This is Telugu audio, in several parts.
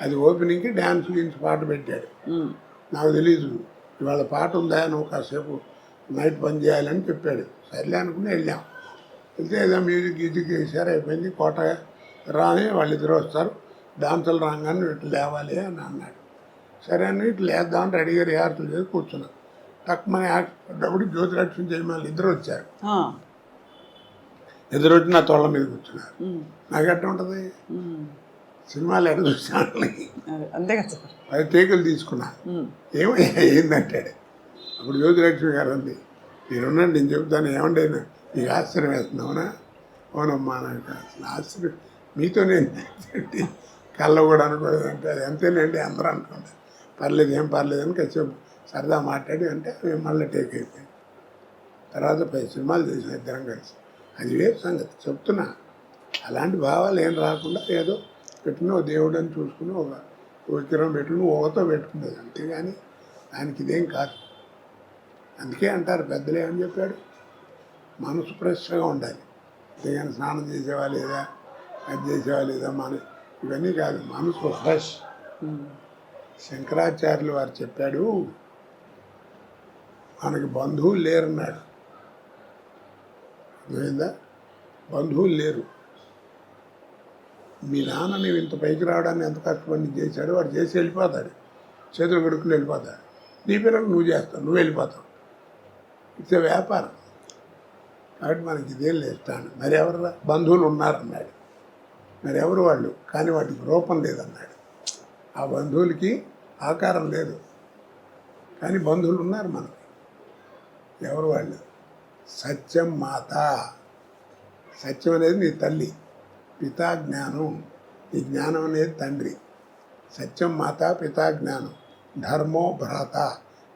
అది ఓపెనింగ్కి డ్యాన్స్ గిన్స్ పాట పెట్టాడు. నాకు తెలీదు ఇవాళ పాట ఉందా, నువ్వు కాసేపు నైట్ పని చేయాలని చెప్పాడు. సర్లే అనుకుని వెళ్ళాం. వెళ్తే ఏదో మ్యూజిక్ గీజిక్ వేసారు, అయిపోయింది. కోట రాని వాళ్ళిద్దరు వస్తారు, డాన్సులు రాగానే ఇట్లా లేవాలి అని అన్నాడు. సరే అని ఇట్లా లేద్దామని రెడీగా రిహార్సల్ చేసి కూర్చున్నాం. తక్కువని అప్పుడు జ్యోతిలక్ష్మి జయమాలి ఇద్దరు వచ్చారు. ఎదురు వచ్చి నా తోళ్ళ మీద కూర్చున్నారు. నాకు ఎట్లా ఉంటుంది, సినిమాలు ఎట్లా చూసాను అంతే కదా. 10 టేకులు తీసుకున్నా. ఏందంటాడు. అప్పుడు జ్యోతిలక్ష్మి గారు అంది, మీరున్నాడు నేను చెబుతాను, ఏమంటే నీకు ఆశ్చర్యం వేస్తున్నావునా? అవునమ్మా, నాకు అసలు ఆశ్చర్యం మీతో నేను కళ్ళ కూడా అనుకోలేదంటే అది అంతేనండి అందరూ అనుకుంటారు. పర్లేదు, ఏం పర్లేదు అని కాసేపు సరదా మాట్లాడి అంటే మేము మళ్ళీ టేక్ అయిపోయింది. తర్వాత 10 సినిమాలు చేసాం ఇద్దరం కలిసి. అది వేరు సంగతి చెప్తున్నా. అలాంటి భావాలు ఏం రాకుండా ఏదో పెట్టుకుని ఓ దేవుడు అని చూసుకుని ఒక విగ్రహం పెట్టుకుని ఓతో పెట్టుకునేది, అంతేగాని దానికి ఇదేం కాదు. అందుకే అంటారు పెద్దలు ఏమని చెప్పాడు, మనసు ఫ్రెష్గా ఉండాలి. అంతేగాని స్నానం చేసేవా లేదా, అది చేసేవా లేదా, ఇవన్నీ కాదు, మనసు ఫ్రెష్. శంకరాచార్యులు వారు చెప్పాడు, మనకి బంధువులు లేరన్నాడు. అర్థమైందా? బంధువులు లేరు. మీ నాన్న నీవు ఇంత పైకి రావడాన్ని ఎంత కష్టపడి చేశాడు, వాడు చేసి వెళ్ళిపోతాడు, చేతులు కడుక్కుని వెళ్ళిపోతాడు. నీ పిల్లలు నువ్వు చేస్తావు, నువ్వు వెళ్ళిపోతావు. ఇట్స్ వ్యాపారం. కాబట్టి మనకి ఇదేం లేస్తాను. మరి ఎవరు బంధువులు ఉన్నారన్నాడు. మరి ఎవరు వాళ్ళు, కానీ వాటికి రూపం లేదన్నాడు. ఆ బంధువులకి ఆకారం లేదు, కానీ బంధువులు ఉన్నారు మనకి. ఎవరు వాళ్ళు? సత్యం మాత. సత్యం అనేది నీ తల్లి, పితా జ్ఞానం, ఈ జ్ఞానం అనేది తండ్రి. సత్యం మాత, పితా జ్ఞానం. ధర్మో భ్రాత,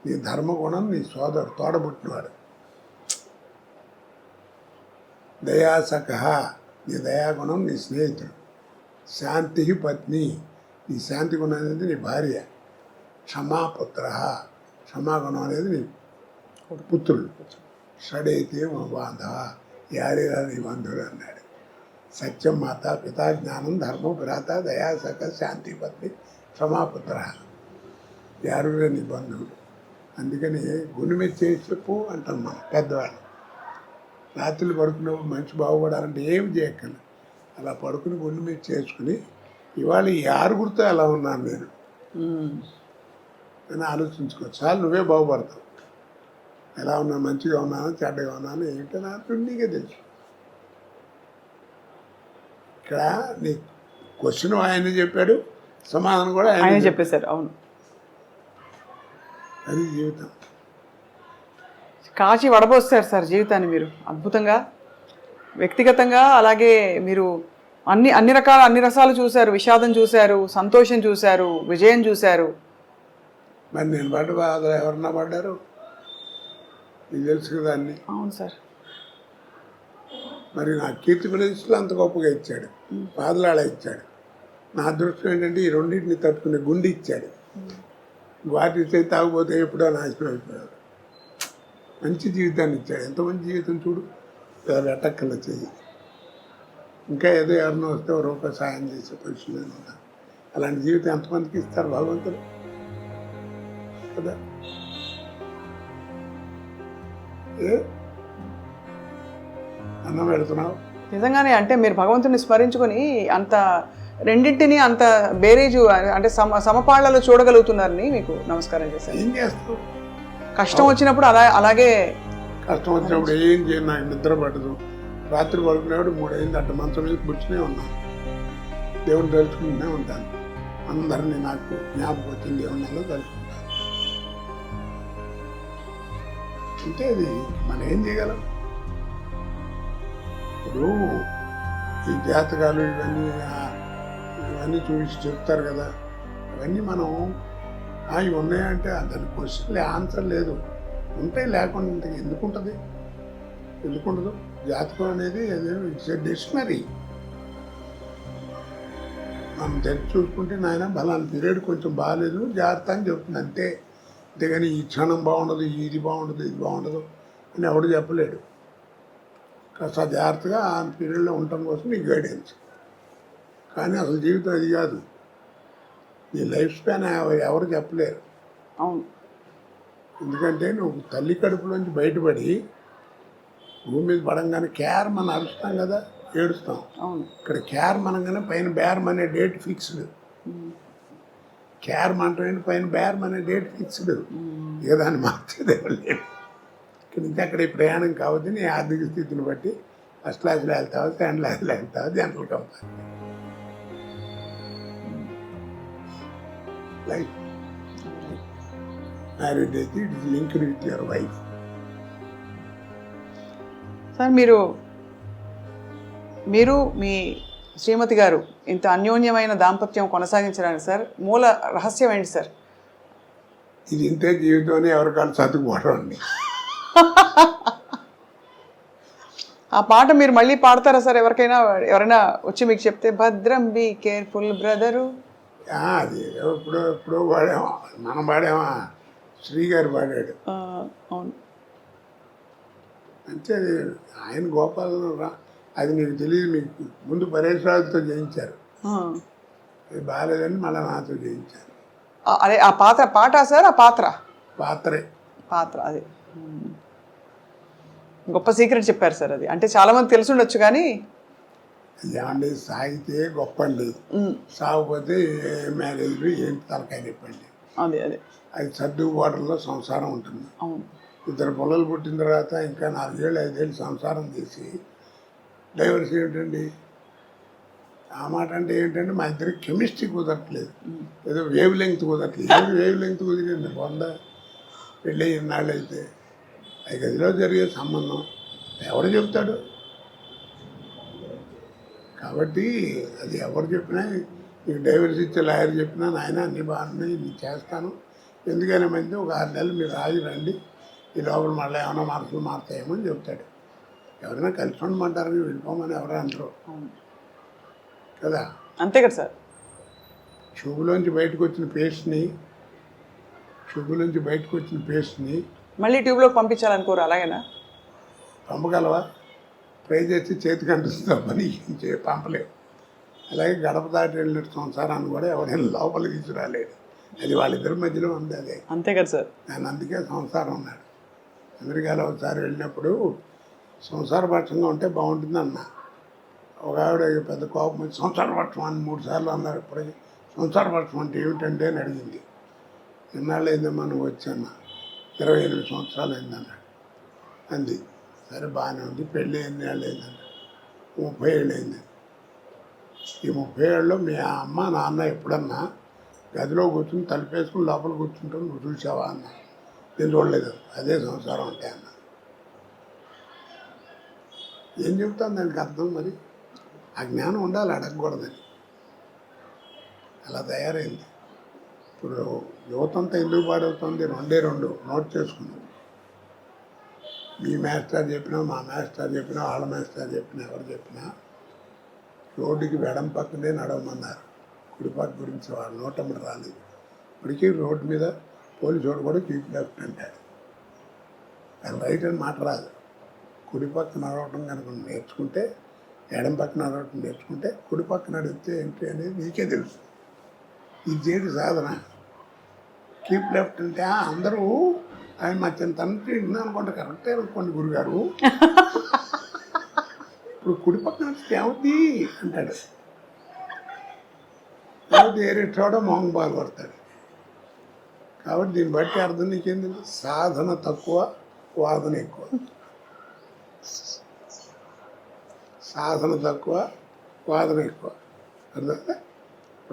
నీ ధర్మగుణం నీ సోదరుడు, తోడబుట్టినవాడు. దయాసఖ, నీ దయాగుణం నీ స్నేహితుడు. శాంతి పత్ని, నీ శాంతి గుణం అనేది నీ భార్య. క్షమాపుత్ర, క్షమాగుణం అనేది నీ పుత్రుడు. షడైతే మా బాంధవ, యారేరా నీ బంధువులు అన్నాడు. సత్యం మాత, పితా జ్ఞానం, ధర్మం భ్రాత, దయాసఖ, శాంతి పత్ని, క్షమాపుత్ర. యారురా నీ బంధువులు. అందుకని గుణమే చేసి చెప్పు అంటాం మనం పెద్దవాళ్ళు. రాత్రులు పడుకున్నప్పుడు మంచి బాగుపడాలంటే ఏమి చేయక్కర్లేదు, అలా పడుకుని గుండె మీద చేసుకుని ఇవాళ ఈ ఆరుగురితో ఎలా ఉన్నాను నేను అని ఆలోచించుకో. చాలు, నువ్వే బాగుపడతావు. ఎలా ఉన్నా, మంచిగా ఉన్నాను, చెడ్డగా ఉన్నాను ఏంటో నాకు నీకే తెలుసు. ఇక్కడ నీ క్వశ్చన్ ఆయన చెప్పాడు, సమాధానం కూడా ఆయన చెప్పేశారు. అవును, అది జీవితం. కాచి వడబోస్తారు సార్ జీవితాన్ని మీరు అద్భుతంగా. వ్యక్తిగతంగా అలాగే మీరు అన్ని రసాలు చూశారు. విషాదం చూశారు, సంతోషం చూశారు, విజయం చూశారు. మరి నేను పడ్డ బాధలు ఎవరన్నా పడ్డారు? నీకు తెలుసు కదా అన్ని. అవును సార్. మరి నా కీర్తి ప్రదేశ్లో అంత గొప్పగా ఇచ్చాడు, బాధలు అలా ఇచ్చాడు. నా అదృష్టం ఏంటంటే ఈ రెండింటిని తట్టుకునే గుండె ఇచ్చాడు. వాటి చేతి తాగిపోతే ఎప్పుడో నాశనం అయిపోయాడు. మంచి జీవితాన్ని ఇచ్చాడు. ఎంత మంచి జీవితం చూడు, ఎవరు ఎట్టక్కల చెయ్యి. ఇంకా ఏదో ఎవరినో వస్తే ఒక రూపాయి సాయం చేసే పొజిషన్లో ఉన్నాను. అలాంటి జీవితం ఎంతమందికి ఇస్తారు భగవంతుడు కదా. అన్నం పెడుతున్నావు నిజంగానే. అంటే మీరు భగవంతుని స్మరించుకొని అంత రెండింటిని అంత బేరేజు అంటే సమపాళ్లలో చూడగలుగుతున్నారని మీకు నమస్కారం చేశాను. ఏం చేస్తావు? కష్టం వచ్చినప్పుడు అలాగే కష్టం వచ్చినప్పుడు ఏం చేయను, నాకు నిద్ర పడదు. రాత్రి పడుకునేవాడు 3 అయింది, అట్ట మంచం మీద కూర్చునే ఉన్నాను, దేవుడిని తలుచుకుంటూనే ఉంటాను. అందరినీ నాకు జ్ఞాపకం వచ్చింది దేవుళ్ళలో తలుచుకుంటాను. అంటే అది మనం ఏం చేయగలం? ఇప్పుడు ఈ జాతకాలు ఇవన్నీ చూసి చెప్తారు కదా, అవన్నీ మనం ఇవి ఉన్నాయంటే దాని క్వశ్చన్లే ఆన్సర్ లేదు. ఉంటాయి, లేకుండా ఎందుకుంటుంది? ఎందుకుండదు? జాతకం అనేది ఇట్స్ ఎ డిక్షనరీ. మనం తెచ్చి చూసుకుంటే నాయన బలాన్ని పీరియడ్ కొంచెం బాగాలేదు, జాగ్రత్త అని చెప్తుంది అంతే. అంతేగాని ఈ క్షణం బాగుండదు, ఇది బాగుండదు, ఇది బాగుండదు అని ఎవడు చెప్పలేడు. కాస్త జాగ్రత్తగా ఆ పీరియడ్లో ఉండటం కోసం నీకు గైడెన్స్. కానీ అసలు జీవితం అది కాదు. నీ లైఫ్ స్పాన్ ఎవరు చెప్పలేరు. అవును. ఎందుకంటే నువ్వు తల్లి కడుపులోంచి బయటపడి భూమి మీద పడంగానే కేర్ మనం అరుస్తాం కదా, ఏడుస్తాం. అవును. ఇక్కడ కేర్ మనగానే పైన బేరం అనే డేట్ ఫిక్స్డ్. కేర్ మంటే పైన బేరం అనే డేట్ ఫిక్స్డ్. ఇక దాన్ని మార్చేది లేదు. ఇక్కడి నుంచి అక్కడ ఈ ప్రయాణం కావద్దు. నీ ఆర్థిక స్థితిని బట్టి ఫస్ట్ క్లాస్లో వెళ్తావు, సెకండ్ క్లాస్లో వెళ్తావు, జనరల్ కంపార్ట్మెంట్. లైఫ్ మ్యారేజ్ అయితే it is linked with your wife. Sir మీరు మీ శ్రీమతి గారు ఇంత అన్యోన్యమైన దాంపత్యం కొనసాగించడానికి సార్ మూల రహస్యం ఏంటి సార్? ఇది ఇంతే జీవితం ఎవరికాళ్ళు చదువుకోవడం అండి. ఆ పాట మీరు మళ్ళీ పాడతారా సార్? ఎవరైనా వచ్చి మీకు చెప్తే భద్రం బీ కేర్ఫుల్ బ్రదరు. అది ఎప్పుడో పాడామా, మనం పాడామా, శ్రీ గారు పాడాడు. అవును. అంటే అది ఆయన గోపాల అది నీకు తెలియదు. మీకు ముందు పరేష్ రాజుతో చేయించారు, అది బాగాలేదని మళ్ళీ నాతో చేయించారు. అదే ఆ పాట సార్, ఆ పాత్రే అది గొప్ప సీక్రెట్ చెప్పారు సార్. అది అంటే చాలా మంది తెలిసి ఉండొచ్చు కానీ ఏమండి, సాగితే గొప్ప అండి, సాగిపోతే ఏ మ్యారేజ్ ఏంటి తలకాయ చెప్పండి. అదే అది సర్దుబాటులో సంసారం ఉంటుంది. అవును. ఇద్దరు పిల్లలు పుట్టిన తర్వాత ఇంకా 4 ఏళ్ళు 5 ఏళ్ళు సంసారం చేసి డైవర్స్ ఏమిటండి? ఆ మాట అంటే ఏంటంటే మా ఇద్దరికి కెమిస్ట్రీ కుదరట్లేదు, ఏదో వేవ్ లెంగ్త్ కుదరట్లేదు. ఏది వేవ్ లెంగ్త్ కుదిరింది? పెళ్ళి ఇన్నాళ్ళు అయితే 5 గదిలో జరిగే సంబంధం ఎవరు చెప్తాడు? కాబట్టి అది ఎవరు చెప్పినా, నీకు డైవర్స్ ఇచ్చే లాయర్ చెప్పినా నాయన అన్నీ బాగున్నాయి, నేను చేస్తాను, ఎందుకైనా మంది ఒక 6 నెలలు మీరు రాజు రండి, ఈ లోపల మళ్ళీ ఏమైనా మార్పులు మారుతాయేమో అని చెప్తాడు. ఎవరైనా కలిసి ఉండమంటారని వెళ్ళిపోమని ఎవరు అంటారు కదా. అంతే కదా సార్. ట్యూబ్లోంచి బయటకు వచ్చిన పేస్ట్ని మళ్ళీ ట్యూబ్లోకి పంపించాలనుకోరు, అలాగేనా? పంపగలవా? ట్రై చేసి చేతికి అంటుస్తుందా పని పంపలేవు. అలాగే గడప దాటి వెళ్ళిన సంసారాన్ని కూడా ఎవరైనా లోపలికి తీసుకురాలేడు. అది వాళ్ళిద్దరి మధ్యలో ఉంది. అదే అంతే కదా సార్. నేను అందుకే సంసారం ఉన్నాడు. అమెరికాలో ఒకసారి వెళ్ళినప్పుడు సంసారపక్షంగా ఉంటే బాగుంటుంది అన్న. ఒక ఆవిడ పెద్ద కోపం వచ్చి సంసారపక్షం అని 3 సార్లు అన్నారు. ఇప్పటికీ సంసారపక్షం అంటే ఏమిటంటే అని అడిగింది. ఎన్నాళ్ళు అయిందమ్మా నువ్వు వచ్చాను? 28 సంవత్సరాలు అయిందన్నాడు. అంది. సరే బాగానే ఉంది. పెళ్ళి ఎన్ని ఏళ్ళు అయిందన్నాడు? 30 ఏళ్ళు అయింది. ఈ 30 ఏళ్ళలో మీ అమ్మ నాన్న ఎప్పుడన్నా గదిలో కూర్చుని తలుపేసుకుని లోపల కూర్చుంటావు నువ్వు చూసావా అన్న. నేను చూడలేదు. అదే సంసారం అంటే అన్న. ఏం చెప్తాను దానికి అర్థం? మరి ఆ జ్ఞానం ఉండాలి, అడగకూడదని. అలా తయారైంది. ఇప్పుడు యువతంతా ఎందుకు పాడవుతుంది? 2 నోట్ చేసుకున్నాం. మీ మాస్టర్ చెప్పినా, మా మాస్టర్ చెప్పినా, వాళ్ళ మాస్టర్ చెప్పినా, ఎవరు చెప్పినా రోడ్డుకి వెడం పక్కనే నడవమన్నారు. కుడిపక్క గురించి వాళ్ళ నోటమ్మడి రాలేదు. ఇప్పటికీ రోడ్డు మీద పోలీసు కూడా కీప్ లెఫ్ట్ అంటాడు. అది రైట్ అని మాట రాదు. కుడిపక్క నడవటం కనుక నేర్చుకుంటే, ఎడం పక్క నడవటం నేర్చుకుంటే, కుడిపక్క నడిపితే ఏంటి అనేది నీకే తెలుసు. ఇది చేయడం సాధన. కీప్ లెఫ్ట్ అంటే అందరూ ఆయన మా తండ్రి అనుకుంటే కరెక్టే అనుకోండి గురుగారు, ఇప్పుడు కుడిపక్క నడిపితే ఏమవుద్ది అంటాడు. లేకపోతే ఏరే చోట మొహం బాగా కొడతాడు. కాబట్టి దీన్ని బట్టి అర్థం నీకేం తెలుసు? సాధన తక్కువ, వాదన ఎక్కువ. సాధన తక్కువ, వాదన ఎక్కువ. అర్థం?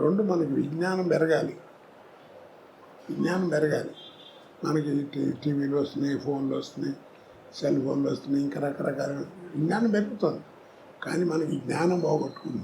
2 మనకి విజ్ఞానం పెరగాలి. మనకి టీవీలు వస్తున్నాయి, ఫోన్లు వస్తున్నాయి, సెల్ ఫోన్లు వస్తున్నాయి, ఇంకా రకరకాల విజ్ఞానం పెరుగుతుంది. కానీ మనకి జ్ఞానం పోగొట్టుకుంటున్నాం.